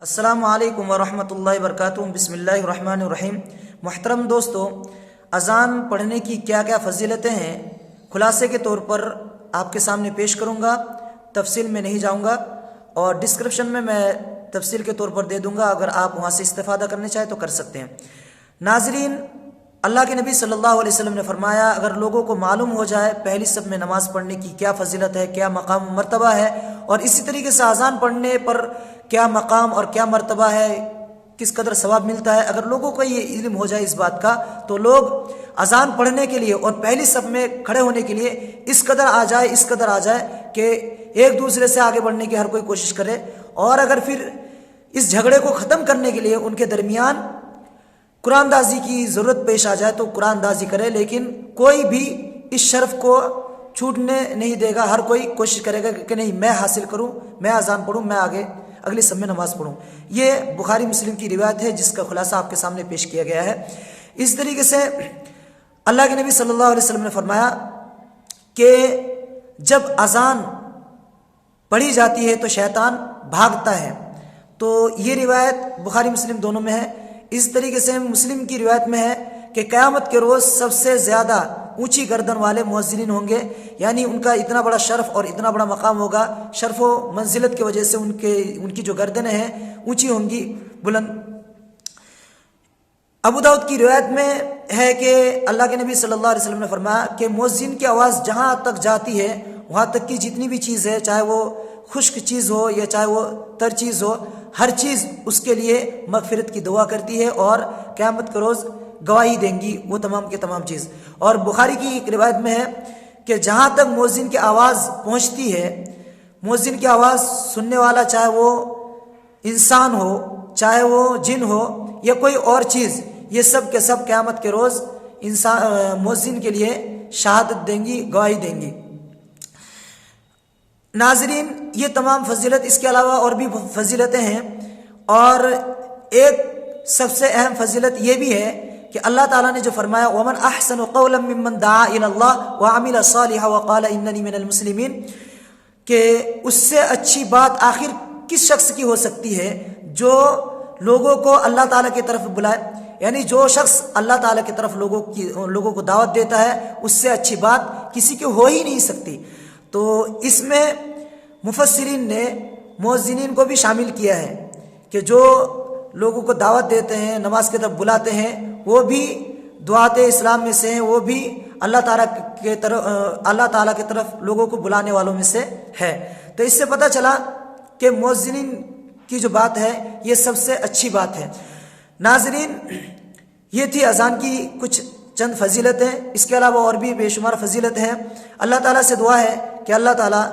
السلام علیکم ورحمۃ اللہ وبرکاتہ۔ بسم اللہ الرحمن الرحیم۔ محترم دوستو، اذان پڑھنے کی کیا کیا فضیلتیں ہیں خلاصے کے طور پر آپ کے سامنے پیش کروں گا، تفصیل میں نہیں جاؤں گا، اور ڈسکرپشن میں تفصیل کے طور پر دے دوں گا، اگر آپ وہاں سے استفادہ کرنے چاہیں تو کر سکتے ہیں۔ ناظرین، اللہ کے نبی صلی اللہ علیہ وسلم نے فرمایا، اگر لوگوں کو معلوم ہو جائے پہلی صف میں نماز پڑھنے کی کیا فضیلت ہے، کیا مقام و مرتبہ ہے، اور اسی طریقے سے اذان پڑھنے پر کیا مقام اور کیا مرتبہ ہے، کس قدر ثواب ملتا ہے، اگر لوگوں کو یہ علم ہو جائے اس بات کا، تو لوگ اذان پڑھنے کے لیے اور پہلی صف میں کھڑے ہونے کے لیے اس قدر آ جائے کہ ایک دوسرے سے آگے بڑھنے کی ہر کوئی کوشش کرے، اور اگر پھر اس جھگڑے کو ختم کرنے کے لیے ان کے درمیان قرآن دازی کی ضرورت پیش آ جائے تو قرآن دازی کرے، لیکن کوئی بھی اس شرف کو چھوٹنے نہیں دے گا، ہر کوئی کوشش کرے گا کہ نہیں، میں حاصل کروں، میں اذان پڑھوں، میں آگے اگلی صف میں نماز پڑھوں۔ یہ بخاری مسلم کی روایت ہے جس کا خلاصہ آپ کے سامنے پیش کیا گیا ہے۔ اس طریقے سے اللہ کے نبی صلی اللہ علیہ وسلم نے فرمایا کہ جب اذان پڑھی جاتی ہے تو شیطان بھاگتا ہے، تو یہ روایت بخاری مسلم دونوں میں ہے۔ اس طریقے سے مسلم کی روایت میں ہے کہ قیامت کے روز سب سے زیادہ اونچی گردن والے مؤذنین ہوں گے، یعنی ان کا اتنا بڑا شرف اور اتنا بڑا مقام ہوگا، شرف و منزلت کی وجہ سے ان کی جو گردنیں ہیں اونچی ہوں گی، بلند۔ ابو داؤد کی روایت میں ہے کہ اللہ کے نبی صلی اللہ علیہ وسلم نے فرمایا کہ مؤذن کی آواز جہاں تک جاتی ہے وہاں تک کی جتنی بھی چیز ہے، چاہے وہ خشک چیز ہو یا چاہے وہ تر چیز ہو، ہر چیز اس کے لیے مغفرت کی دعا کرتی ہے اور قیامت کے روز گواہی دیں گی وہ تمام کے تمام چیز۔ اور بخاری کی ایک روایت میں ہے کہ جہاں تک مؤذن کی آواز پہنچتی ہے، مؤذن کی آواز سننے والا چاہے وہ انسان ہو، چاہے وہ جن ہو یا کوئی اور چیز، یہ سب کے سب قیامت کے روز مؤذن کے لیے شہادت دیں گی، گواہی دیں گی۔ ناظرین، یہ تمام فضیلت، اس کے علاوہ اور بھی فضیلتیں ہیں، اور ایک سب سے اہم فضیلت یہ بھی ہے کہ اللہ تعالیٰ نے جو فرمایا وَمَنْ أَحْسَنُ قَوْلًا مِّمَّنْ دَعَا إِلَى اللَّهِ وَعَمِلَ صَالِحًا وَقَالَ إِنَّنِي مِنَ الْمُسْلِمِينَ، کہ اس سے اچھی بات آخر کس شخص کی ہو سکتی ہے جو لوگوں کو اللہ تعالیٰ کی طرف بلائے، یعنی جو شخص اللہ تعالیٰ کی طرف لوگوں کو دعوت دیتا ہے، اس سے اچھی بات کسی کی ہو ہی نہیں سکتی۔ تو اس میں مفسرین نے مؤذنین کو بھی شامل کیا ہے کہ جو لوگوں کو دعوت دیتے ہیں، نماز کی طرف بلاتے ہیں، وہ بھی دعات اسلام میں سے ہیں، وہ بھی اللہ تعالیٰ کی طرف لوگوں کو بلانے والوں میں سے ہے۔ تو اس سے پتہ چلا کہ مؤذنین کی جو بات ہے یہ سب سے اچھی بات ہے۔ ناظرین، یہ تھی اذان کی کچھ چند فضیلتیں، اس کے علاوہ اور بھی بے شمار فضیلت ہیں۔ اللہ تعالیٰ سے دعا ہے کہ اللہ تعالیٰ